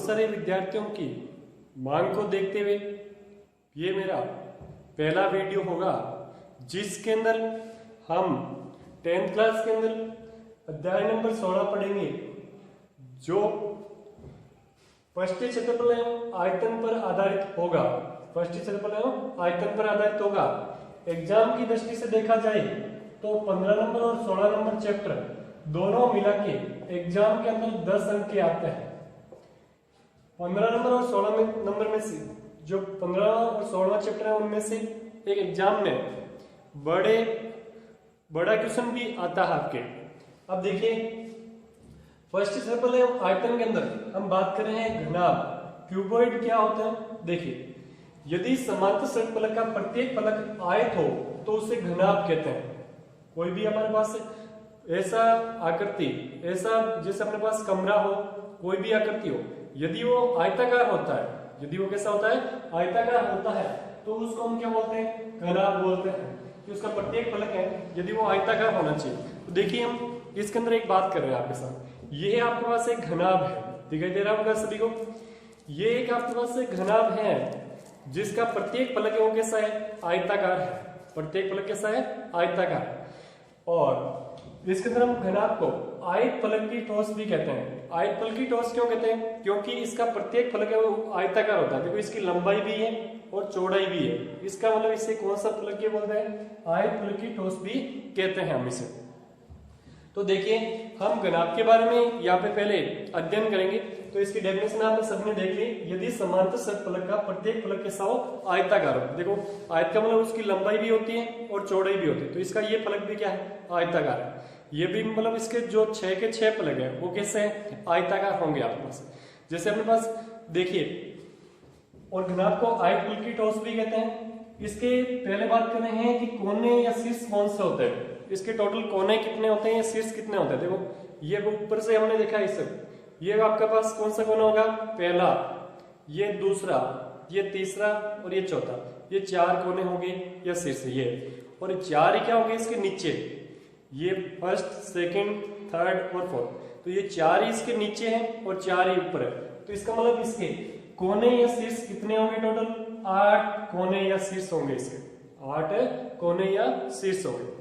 बहुत सारे विद्यार्थियों की मांग को देखते हुए ये मेरा पहला वीडियो होगा जिसके अंदर हम 10th क्लास के अंदर अध्याय नंबर 16 पढ़ेंगे जो पृष्ठीय क्षेत्रफल एवं आयतन पर आधारित होगा। पृष्ठीय क्षेत्रफल एवं आयतन पर आधारित होगा। एग्जाम की दृष्टि से देखा जाए तो 15 नंबर और 16 नंबर चैप्टर दोनों मिला के एग्जाम के अंदर 10 अंक के आते हैं। 15 नंबर और 16 नंबर में से जो 15 और 16वां चैप्टर है उनमें से एक एग्जाम में बड़ा क्वेश्चन भी आता है आपके। अब देखिए पृष्ठीय क्षेत्रफल एवं आयतन के अंदर हम बात कर रहे हैं घनाभ। क्यूबॉइड क्या होता है? देखिए यदि समांतर षट फलक का प्रत्येक फलक आयत हो तो उसे घनाभ कहते हैं। कोई भी हमारे पास ऐसा आकृति, ऐसा जैसे अपने पास कमरा हो, कोई भी आकृति हो, यदि वो आयताकार होता है, यदि वो कैसा होता है? आयताकार होता है, तो उसको हम क्या बोलते हैं? घनाभ बोलते हैं कि उसका प्रत्येक फलक है यदि वो आयताकार होना चाहिए। तो देखिए हम इसके अंदर एक बात कर रहे हैं आपके साथ। ये आपके पास एक घनाभ है, दिखाई दे रहा होगा सभी को। ये एक आपके पास एक घनाभ है जिसका प्रत्येक फलक वो कैसा है? आयताकार है। प्रत्येक फलक कैसा है? आयताकार। और इसके अंदर हम घनाभ को आयत फलक की ठोस भी कहते हैं। आयत फलक की ठोस क्यों कहते हैं? क्योंकि इसका प्रत्येक फलक है वो आयताकार होता है। देखो इसकी लंबाई भी है और चौड़ाई भी है। इसका मतलब इसे कौन सा फलक ये बोलते हैं? आयत फलक की ठोस भी कहते हैं हम इसे। तो देखिए हम घनाभ के बारे में यहाँ पे पहले अध्ययन करेंगे। तो इसकी डेफिनेशन आपने सबने देख ली। यदि समांतर षट फलक का प्रत्येक फलक कैसा हो? आयताकार हो। देखो आयत का मतलब उसकी लंबाई भी होती है और चौड़ाई भी होती है। तो इसका ये फलक भी क्या है? आयताकार है। ये भी मतलब इसके जो 6 के 6 फलक है वो कैसे हैं? आयताकार होंगे आपके पास। जैसे अपने पास देखिए, और घनाभ को आयत फलक की ठोस भी कहते हैं। इसके पहले बात कर रहे हैं कि कोने या शीर्ष कौन से होते हैं। इसके टोटल कोने कितने होते हैं या शीर्ष कितने होते हैं? देखो ये ऊपर से हमने देखा इसे, ये आपके पास कौन सा कोना होगा? पहला, ये दूसरा, ये तीसरा और ये चौथा। ये 4 कोने होंगे या शीर्ष ये। और 4 ही क्या होंगे इसके नीचे? ये फर्स्ट, सेकंड, थर्ड और फोर्थ। तो ये 4 ही इसके नीचे हैं और 4 ही ऊपर है। तो इसका मतलब इसके कोने या शीर्ष कितने होंगे? टोटल 8 कोने या शीर्ष होंगे इसके। 8 कोने या शीर्ष होंगे।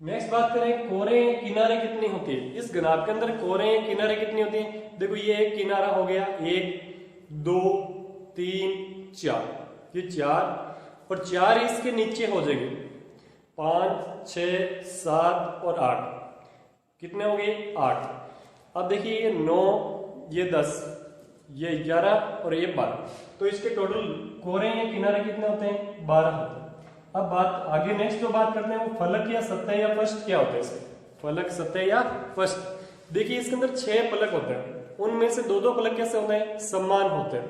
नेक्स्ट बात करें कोरे किनारे कितनी होती है। इस घनाभ के अंदर कोरे किनारे कितनी होती है? देखो ये एक किनारा हो गया, 1 2 3 4, ये 4 और 4 इसके नीचे हो जाएंगे। 5 6 7 और 8 कितने हो गए? 8। अब देखिए ये 9, ये 10, ये 11 और ये 12। तो इसके टोटल कोरे या किनारे कितने होते हैं? 12 होते हैं। अब बात आगे नेक्स्ट जो बात करते हैं वो फलक या सतह या पृष्ठ क्या होते हैं इसके? फलक, सतह या पृष्ठ। देखिए इसके अंदर 6 फलक होते हैं। उनमें से 2 फलक कैसे होते हैं? समान होते हैं।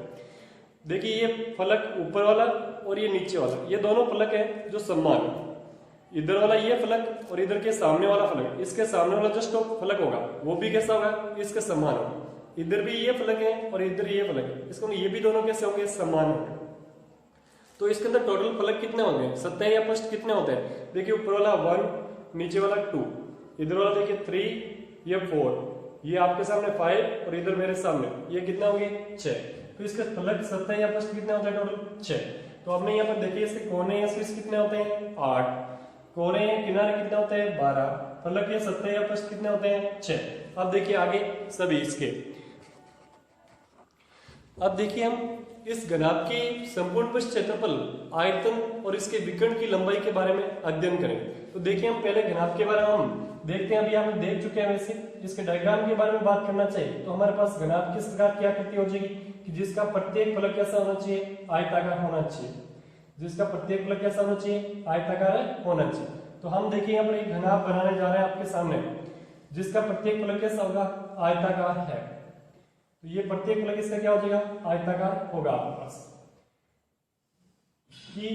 देखिए ये फलक ऊपर वाला और ये नीचे वाला, ये दोनों फलक है जो समान है। इधर वाला ये फलक और इधर के सामने वाला फलक, इसके सामने वाला जस्ट फलक होगा वो भी कैसा होगा? इसके समान होगा। इधर भी ये फलक है और इधर ये फलक है, इसको ये भी दोनों कैसे होंगे? समान होंगे। तो इसके अंदर टोटल फलक कितने होंगे? सतह या पृष्ठ कितने होते हैं? देखिए ऊपर वाला 1, नीचे वाला 2, इधर वाला देखिए 3, ये 4, ये आपके सामने 5 और इधर मेरे सामने ये कितना होंगे? 6। तो इसके फलक, सतह या पृष्ठ कितने होते हैं? टोटल 6। तो आपने यहाँ पर देखिए इसके कोने या शीर्ष कितने होते हैं? 8, कोने या किनारे कितने होते हैं? 12, फलक या सतह या पृष्ठ कितने होते हैं? 6। अब देखिए आगे सभी इसके। अब देखिए हम इस घनाभ की संपूर्ण पृष्ठ क्षेत्रफल, आयतन और इसके विकर्ण की लंबाई के बारे में अध्ययन करेंगे। तो देखिए हम पहले घनाभ के बारे में हम देखते हैं। अभी हम देख चुके हैं। वैसे इसके डायग्राम के बारे में बात करना चाहिए तो हमारे पास घनाभ किस प्रकार की आकृति हो जाएगी कि जिसका प्रत्येक फलक कैसा होना चाहिए? आयताकार होना चाहिए। जिसका प्रत्येक फलक कैसा होना चाहिए? आयताकार होना चाहिए। तो हम देखिए यहाँ पर एक घनाभ बनाने जा रहे हैं आपके सामने जिसका प्रत्येक फलक कैसा होगा? आयताकार है। तो ये प्रत्येक फलक इसका क्या हो जाएगा? आयताकार होगा आपके पास। कि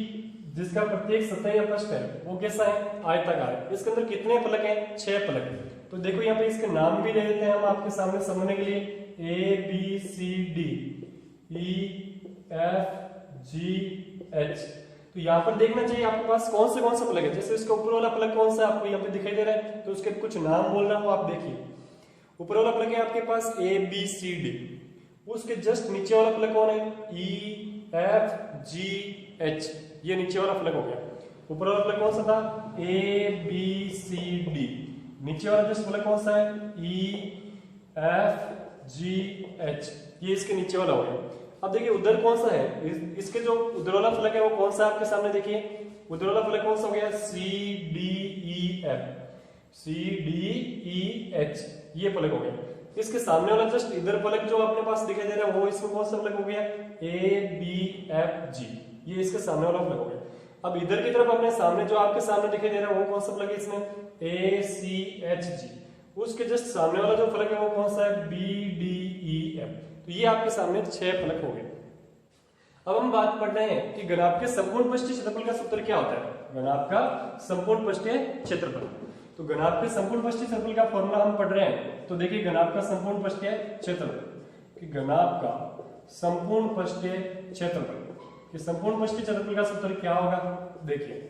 जिसका प्रत्येक सतह या पृष्ठ है वो कैसा है? आयताकार है। इसके अंदर कितने फलक हैं? 6 फलक हैं। तो देखो यहाँ पे इसके नाम भी दे देते हैं हम आपके सामने समझने के लिए। A B C D E F G H। तो यहाँ पर देखना चाहिए आपके पास कौन से फलक है। जैसे इसका ऊपर वाला फलक कौन सा आपको यहाँ पे दिखाई दे रहा है तो उसके कुछ नाम बोल रहा हूँ, आप देखिए। ऊपर वाला फलक है आपके पास A B C D। उसके जस्ट नीचे वाला फलक कौन है? ई एफ जी एच, ये नीचे वाला फलक हो गया। ऊपर वाला फलक कौन सा था? A B C D. नीचे वाला जस्ट फलक कौन सा है? ई एफ जी एच, ये इसके नीचे वाला हो गया। अब देखिए उधर कौन सा है? इसके जो उधर वाला फलक है वो कौन सा आपके सामने? देखिए उधर वाला फलक कौन सा हो गया? C D E F, C D E H, ये फलक हो गया। इसके सामने वाला जस्ट इधर फलक जो अपने पास दिखाई दे रहा है वो इसमें कौन सा फलक हो गया? ए बी एफ जी, ये इसके सामने वाला फलक हो गया। अब इधर की तरफ अपने सामने जो आपके सामने दिखाई दे रहा है वो कौन सा फलक है इसमें? ए सी एच जी। उसके जस्ट सामने वाला जो फलक है वो कौन सा है? B D E F. तो ये आपके सामने 6 फलक हो गए। अब हम बात कर रहे हैं कि घनाभ के संपूर्ण पृष्ठीय क्षेत्रफल का सूत्र क्या होता है? घनाभ का संपूर्ण पृष्ठीय क्षेत्रफल। तो घनाभ के संपूर्ण पृष्ठीय क्षेत्रफल का फॉर्मूला हम पढ़ रहे हैं। तो देखिए घनाभ का संपूर्ण पृष्ठीय क्षेत्रफल कि घनाभ का संपूर्ण पृष्ठीय क्षेत्रफल कि संपूर्ण पृष्ठीय क्षेत्रफल का सूत्र क्या होगा? देखिए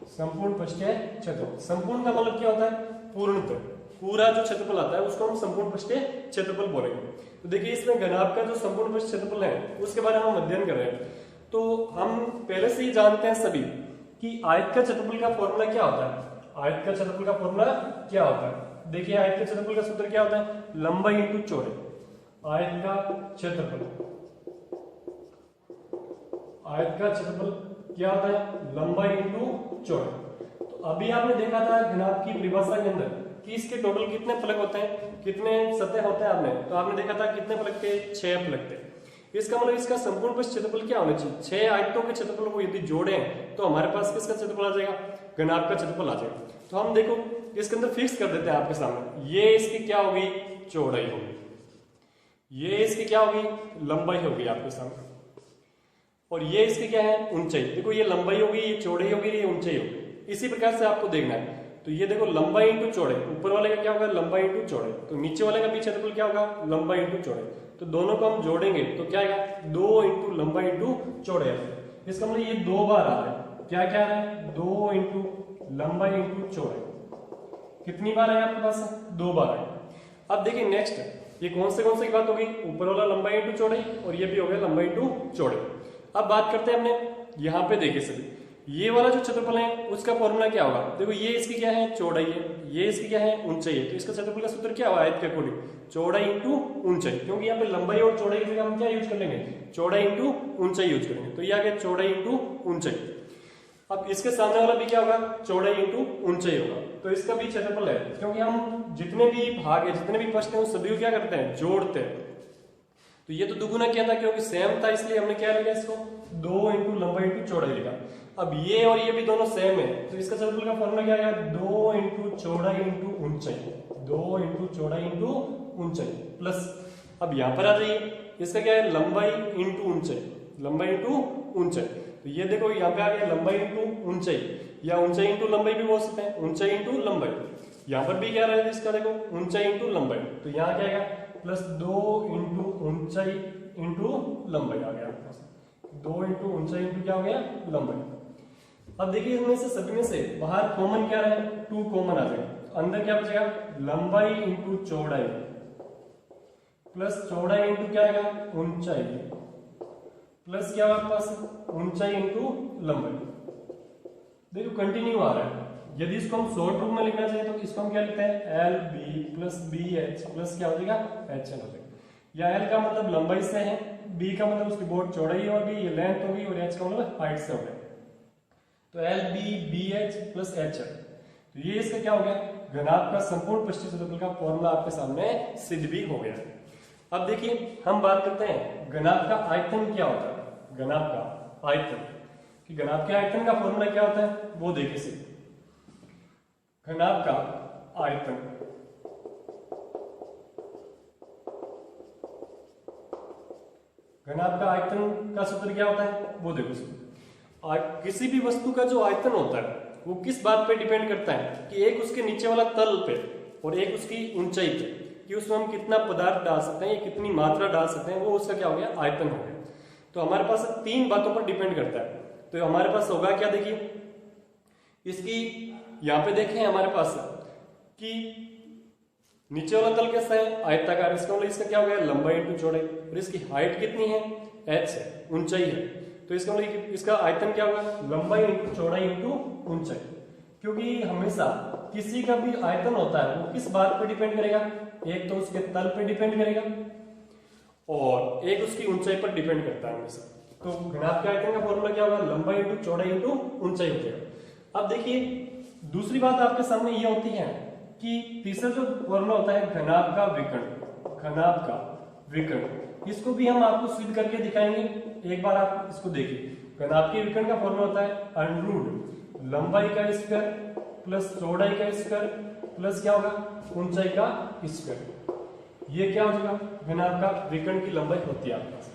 संपूर्ण पृष्ठीय क्षेत्रफल, संपूर्ण का मतलब क्या होता है? पूर्णतः, पूरा जो क्षेत्रफल आता है उसको हम संपूर्ण पृष्ठीय क्षेत्रफल बोलेंगे। तो देखिए इसमें घनाभ का जो संपूर्ण पृष्ठीय क्षेत्रफल है उसके बारे में हम अध्ययन कर रहे हैं। तो हम पहले से ही जानते हैं सभी कि आयत का क्षेत्रफल का फॉर्मूला क्या होता है। आयत का क्षेत्रफल का फॉर्मूला क्या होता है? देखिए आयत के क्षेत्रफल का सूत्र क्या होता है? लंबाई इंटू चौड़ाई। आयत का क्षेत्रफल, आयत का क्षेत्रफल क्या होता है? लंबाई इंटू चौड़ाई। तो अभी आपने देखा था घनाभ की परिभाषा के अंदर कि इसके टोटल कितने फलक होते हैं, कितने सतह होते हैं आपने, तो आपने देखा था कितने फलक थे? 6 फलक थे। इसका मतलब इसका संपूर्ण पृष्ठ क्षेत्रफल क्या होना चाहिए? 6 आयतों के क्षेत्रफल को यदि जोड़े तो हमारे पास किसका क्षेत्रफल आ जाएगा? घनाभ का क्षेत्रफल आ जाएगा। तो हम देखो इसके अंदर फिक्स कर देते हैं आपके सामने। ये इसकी क्या होगी? चौड़ाई होगी। ये इसकी क्या होगी? लंबाई होगी आपके सामने। और ये इसकी क्या है? ऊंचाई। देखो ये लंबाई होगी, ये चौड़ाई होगी, ये ऊंचाई होगी। इसी प्रकार से आपको देखना है। तो ये देखो लंबाई इंटू चौड़ाई, ऊपर वाले का क्या होगा? लंबाई इंटू चौड़ाई। तो नीचे वाले का भी क्षेत्रफल क्या होगा? लंबाई इंटू चौड़ाई। तो दोनों को हम जोड़ेंगे तो क्या आएगा? 2 इंटू लंबाई इंटू चौड़ाई। इसका मतलब ये 2 बार आ रहा है। क्या क्या आ रहा है? 2 इंटू लंबाई इंटू चौड़ाई। कितनी बार है आपके पास? 2 बार है। अब देखिए नेक्स्ट ये कौन से की बात होगी? ऊपर वाला लंबाई इंटू चौड़ाई और ये भी हो गया लंबाई इंटू चौड़ाई। अब बात करते हैं हमने यहाँ पे देखिए सभी, ये वाला जो क्षेत्रफल है उसका फॉर्मूला क्या होगा? देखो ये इसकी क्या है? चौड़ाई है, ये इसकी क्या है? ऊंचाई है। तो इसका क्षेत्रफल का सूत्र क्या होगा? आयत के अकॉर्डिंग चौड़ाई इंटू ऊंचाई, क्योंकि यहाँ पे लंबाई और चौड़ाई की जगह हम क्या यूज कर लेंगे? चौड़ाई इंटू ऊंचाई यूज करेंगे। तो ये आ गया चौड़ाई इंटू ऊंचाई। अब इसके सामने वाला भी क्या होगा? चौड़ाई इंटू ऊंचाई होगा। तो इसका भी क्षेत्रफल है, क्योंकि हम जितने भी भाग है, जितने भी प्रश्न है, सभी को क्या करते हैं? जोड़ते हैं। तो ये तो दुगुना क्या था? क्योंकि सेम था इसलिए हमने क्या लिखा इसको? 2 इंटू लंबाई इंटू चौड़ाई लिखा। अब ये और ये भी दोनों सेम है, तो इसका क्षेत्रफल का फॉर्मूला क्या आएगा? 2 इंटू चौड़ाई इंटू ऊंचाई। 2 इंटू चौड़ाई इंटू ऊंचाई प्लस, अब यहां पर आ जाइए, इसका क्या है? लंबाई इंटू ऊंचाई। लंबाई इंटू ऊंचाई। तो ये देखो यहाँ पे आ गया लंबाई इंटू ऊंचाई, या ऊंचाई इंटू लंबाई भी बोल सकते हैं, ऊंचाई इंटू लंबाई। यहाँ पर भी क्या रहेगा इसका? देखो ऊंचाई इंटू लंबाई। तो यहाँ क्या आएगा? प्लस 2 इंटू ऊंचाई इंटू लंबाई आ गया आपके पास। 2 इंटू ऊंचाई इंटू क्या हो गया? लंबाई। अब देखिए इसमें से सभी में से बाहर कॉमन क्या रहे? 2 कॉमन आ जाएगा। तो अंदर क्या बचेगा? लंबाई इंटू चौड़ाई प्लस चौड़ाई इंटू क्या आएगा? ऊंचाई प्लस क्या होगा पास? ऊंचाई इंटू लंबाई। देखो कंटिन्यू आ रहा है। यदि इसको हम शॉर्ट रूप में लिखना चाहिए तो इसको हम क्या लिखते हैं? L B plus B H plus क्या हो जाएगा? एच एल हो जाएगा। या एल का मतलब लंबाई से है, बी का मतलब उसकी बोर्ड चौड़ाई होगी, ये लेंथ होगी, और एच का मतलब हाइट से हो गया। तो L B B H plus H L. तो ये इसका क्या हो गया? घनाभ का संपूर्ण पृष्ठीय क्षेत्रफल का फॉर्मूला आपके सामने सिद्ध भी हो गया। अब देखिए हम बात करते हैं घनाभ का आयतन क्या होता है। घनाभ का आयतन कि घनाभ के आयतन का फॉर्मूला क्या होता है वो देखिए सिर्फ। घनाभ का आयतन, घनाभ का आयतन का सूत्र क्या होता है वो देखो सिर्फ। किसी भी वस्तु का जो आयतन होता है वो किस बात पे डिपेंड करता है कि एक उसके नीचे वाला तल पे और एक उसकी ऊंचाई पे, कि उसमें हम कितना पदार्थ डाल सकते हैं या कितनी मात्रा डाल सकते हैं, वो उसका क्या हो गया? आयतन हो गया। तो हमारे पास 3 बातों पर डिपेंड करता है। तो हमारे पास होगा क्या? देखिए इसकी यहां पे देखें हमारे पास कि नीचे वाला तल कैसा है, आयताकार, इसका मतलब इसका क्या हो गया, लंबाई इंटू चौड़ाई। और इसकी हाइट कितनी है, h है, ऊंचाई है, तो इसका मतलब इसका आयतन क्या होगा, लंबाई इंटू चौड़ाई इंटू ऊंचाई। क्योंकि हमेशा किसी का भी आयतन होता है वो किस बात पे डिपेंड करेगा, एक तो उसके तल पे डिपेंड करेगा और एक उसकी ऊंचाई पर डिपेंड करता है हमेशा। तो घनाभ के आयतन का फॉर्मूला क्या होगा, लंबाई इंटू चौड़ाई इंटू ऊंचाई हो जाएगा। अब देखिए दूसरी बात आपके सामने ये होती है कि तीसरा जो फॉर्मूला होता है घनाभ का विकर्ण, घनाभ का विकर्ण, इसको भी हम आपको सिद्ध करके दिखाएंगे। एक बार आप इसको देखिए, घनाभ के विकर्ण का फॉर्मूला होता है √, लंबाई का स्क्वायर प्लस चौड़ाई का स्क्वायर प्लस क्या होगा, ऊंचाई का स्क्वायर। ये क्या हो जाएगा, घनाभ का विकर्ण की लंबाई होती है आपके पास।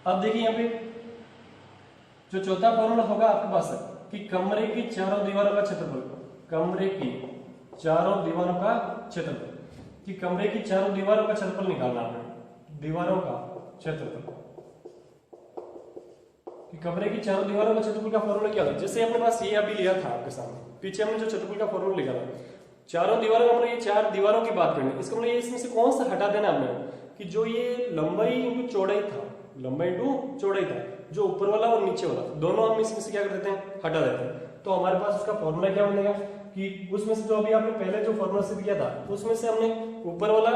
अब देखिए यहाँ पे जो चौथा फॉर्मूला होगा आपके पास है कि कमरे की चारों दीवारों का क्षेत्रफल, कमरे की चारों दीवारों का क्षेत्रफल, कि कमरे की चारों दीवारों का क्षेत्रफल निकालना है, दीवारों का क्षेत्रफल, कि कमरे की चारों दीवारों का क्षेत्रफल का फॉर्मूला क्या होता है। जैसे अपने पास ये अभी लिया था आपके सामने, पीछे हमने जो क्षेत्रफल का फॉर्मूला लिखा था, चारों दीवारों का मतलब ये चार दीवारों की बात करनी है, इसका मतलब इसमें से कौन सा हटा देना हमने, कि जो ये लंबाई इंटू चौड़ाई था, लंबाई इंटू चौड़ाई था, जो ऊपर वाला और नीचे वाला दोनों हम इसमें से क्या कर देते हैं, हटा देते हैं। तो हमारे पास उसका फॉर्मूला क्या बनेगा कि उसमें से जो अभी आपने पहले जो फॉर्मूला सिद्ध किया था उसमें से हमने ऊपर वाला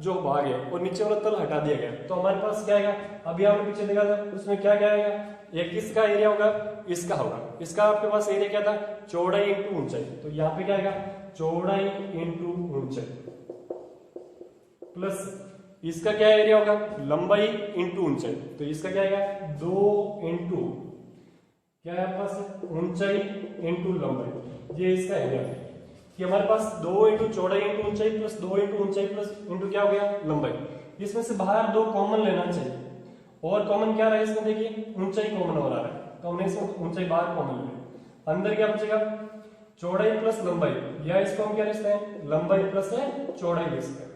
जो भाग है और नीचे वाला तल हटा दिया गया, तो हमारे पास क्या आएगा, अभी आपने पीछे देखा था उसमें क्या क्या आएगा, एक किसका एरिया होगा, इसका होगा, इसका आपके पास एरिया क्या था, चौड़ाई इंटू ऊंचाई, तो यहाँ पे क्या आएगा, चौड़ाई इंटू ऊंचाई प्लस इसका क्या एरिया होगा, लंबाई इंटू ऊंचाई, तो इसका क्या आएगा, 2 इंटू क्या है आपके पास, ऊंचाई इंटू लंबाई, ये इसका एरिया है कि हमारे पास 2 इंटू चौड़ाई इंटू ऊंचाई प्लस 2 इंटू ऊंचाई प्लस इंटू क्या हो गया, लंबाई। इसमें से बाहर 2 कॉमन लेना चाहिए, और कॉमन क्या रहा है इसमें, देखिए ऊंचाई कॉमन हो रहा है, तो हमने इसमें ऊंचाई बाहर कॉमन लिया, अंदर क्या बचेगा, चौड़ाई प्लस लंबाई, या इसको हम क्या लिखते हैं, लंबाई प्लस चौड़ाई लिखते हैं।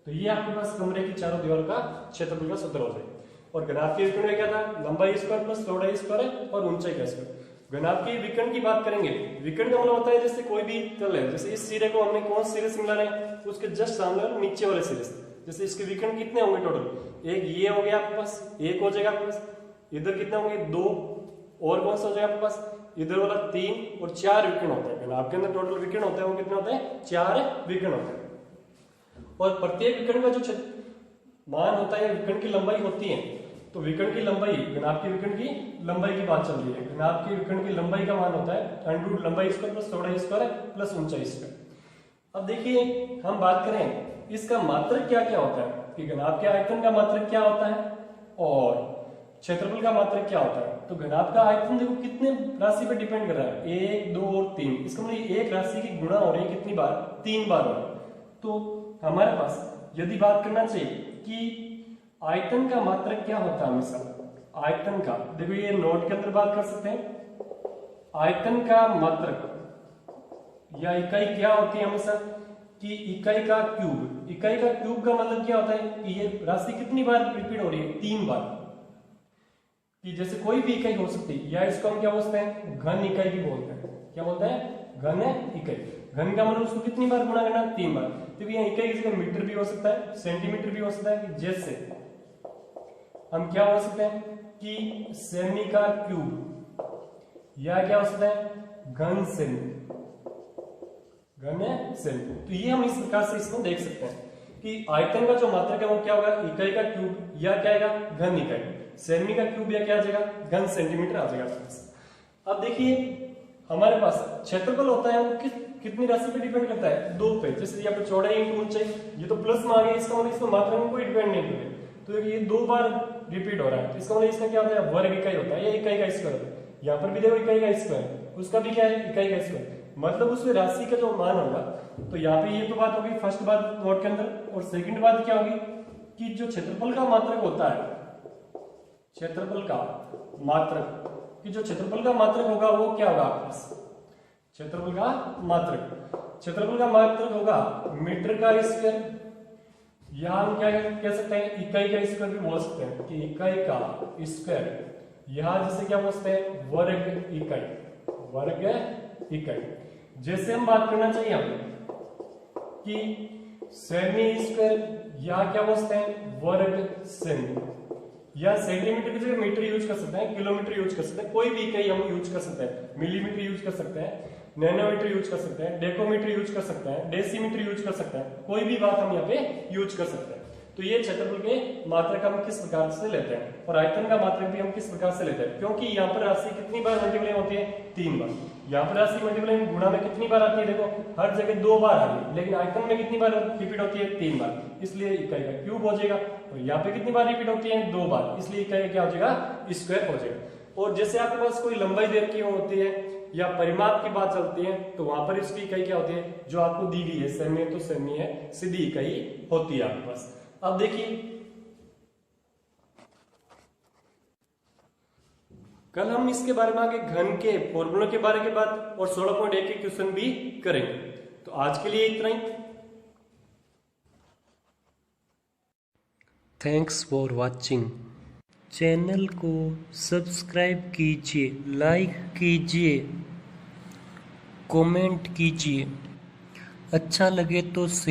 तो ये आपके पास कमरे की चारों दीवारों का क्षेत्रफल का सूत्र हो जाएगा। और घनाभ के विकर्ण में क्या था, लंबाई स्क्वायर प्लस चौड़ाई स्क्वायर और ऊंचाई का स्क्वायर। घनाभ के विकर्ण की बात करेंगे, विकर्ण का मतलब होता है जैसे कोई भी तल है, जैसे इस सिरे को हमने कौन सिरे से मिला रहे हैं, उसके जस्ट सामने और नीचे वाले सिरे से, जैसे इसके विकर्ण कितने होंगे टोटल, एक ये हो गया आपके पास, एक हो जाएगा आपके पास, इधर कितने होंगे 2, और कौन सा हो जाएगा आपके पास, इधर वाला 3 और 4 विकर्ण होते हैं। घनाभ के अंदर टोटल विकर्ण होते हैं वो कितने होते हैं, 4 विकर्ण होते हैं। और प्रत्येक विकर्ण का जो मान होता है, विकर्ण की लंबाई होती है, तो विकर्ण की लंबाई, घनाभ के विकर्ण की लंबाई की बात चल रही है, घनाभ के विकर्ण की लंबाई का मान होता है √, लंबाई स्क्वायर प्लस चौड़ाई स्क्वायर प्लस ऊंचाई स्क्वायर। अब देखिए हम बात करें इसका मात्रक क्या क्या होता है, कि घनाभ के आयतन का मात्रक क्या होता है और क्षेत्रफल का मात्रक क्या होता है। तो घनाभ का आयतन देखो कितने राशि पे डिपेंड कर रहा है, 1, 2 और 3, इसका मतलब एक राशि की गुणा हो रही है कितनी बार, 3 बार हो रही है। तो हमारे पास यदि बात करना चाहिए कि आयतन का मात्रक क्या होता है, हमेशा आयतन का, देखो ये नोट के अंदर बात कर सकते हैं, आयतन का मात्रक या इकाई क्या होती है हमेशा, कि इकाई का क्यूब, इकाई का क्यूब का मतलब क्या होता है कि ये राशि कितनी बार रिपीट हो रही है, 3 बार, कि जैसे कोई भी इकाई हो सकती है, या इसको हम क्या बोलते हैं, घन इकाई भी बोलते हैं, क्या बोलते हैं, घन इकाई। घन का मतलब उसको कितनी बार गुणा करना, 3 बार। तो यहाँ इकाई की जगह मीटर भी हो सकता है, सेंटीमीटर भी हो सकता है, कि जैसे हम क्या हो सकते हैं कि सेमी का क्यूब, या क्या हो सकता है घन सेमी, घन सेमी। तो ये हम इस प्रकार से इसमें देख सकते हैं कि आयतन का जो मात्रक है वो क्या होगा, इकाई का क्यूब, या क्या आएगा, घन इकाई, सेमी का क्यूब, या क्या आ जाएगा, घन सेंटीमीटर आ जाएगा। अब देखिए हमारे पास क्षेत्रफल होता है वो कितनी राशि पे डिपेंड करता है, 2 पे, जैसे यहाँ पे चौड़ाई इंटू ऊंचाई, ये तो प्लस में आ गया, इसका मतलब इसमें मात्रा में कोई डिपेंड नहीं करेगा, तो ये 2 बार रिपीट हो रहा है, इसका मतलब इसका क्या होता है, वर्ग इकाई होता है, या इकाई का स्क्वायर होता है। यहाँ पर भी देखो इकाई का स्क्वायर, उसका भी क्या है, इकाई का स्क्वायर, मतलब उसमें राशि का जो मान होगा। तो यहाँ पे ये तो बात होगी फर्स्ट बात नोट के अंदर, और सेकंड बात क्या होगी कि जो क्षेत्रफल का मात्रक होता है, क्षेत्रफल का मात्रक, कि जो क्षेत्रफल का मात्रक होगा वो क्या होगा आपके पास, क्षेत्रफल का मात्रक, क्षेत्रफल का मात्रक होगा मीटर का स्क्वायर, या हम क्या कह सकते हैं, इकाई का स्क्वायर भी बोल सकते हैं, कि इकाई का स्क्वायर, यहां जैसे क्या बोलते हैं, वर्ग इकाई, वर्ग इकाई। जैसे हम बात करना चाहिए हमें कि सेमी स्क्वायर या क्या बोलते हैं वर्ग सेमी, या सेंटीमीटर की जगह मीटर यूज कर सकते हैं, किलोमीटर यूज कर सकते हैं, कोई भी इकाई हम यूज कर सकते हैं, मिलीमीटर यूज कर सकते हैं, नैनोमीटर यूज कर सकते हैं, डेकोमीटर यूज कर सकते हैं, डेसीमीटर यूज कर सकते हैं, कोई भी बात हम यहाँ पे यूज कर सकते हैं। तो ये क्षेत्रफल के मात्रक हम किस प्रकार से लेते हैं और आयतन का मात्रक भी हम किस प्रकार से लेते हैं, क्योंकि यहाँ पर राशि कितनी बार मल्टीप्लाई होती है 3 बार, यहाँ पर राशि मल्टीप्लाई गुणा में कितनी बार आती है, देखो हर जगह 2 बार आ रही है, लेकिन आयतन में कितनी बार रिपीट होती है 3 बार, इसलिए इकाई का क्यूब हो जाएगा। और यहाँ पे कितनी बार रिपीट होती है 2 बार, इसलिए इकाई क्या हो जाएगा स्क्वायर हो जाएगा। और जैसे आपके पास कोई लंबाई दे रखी होती है या परिमाप की बात चलती है तो वहां पर इसकी इकाई क्या होती है जो आपको दी गई है, सेमी है तो सेमी है, सीधी इकाई होती है आपके पास। अब देखिए कल हम इसके बारे में आगे घन के फॉर्मूलों के बारे में बात और 16.1 के क्वेश्चन भी करेंगे। तो आज के लिए इतना ही। Thanks for watching. चैनल को सब्सक्राइब कीजिए, लाइक कीजिए, कमेंट कीजिए, अच्छा लगे तो शेयर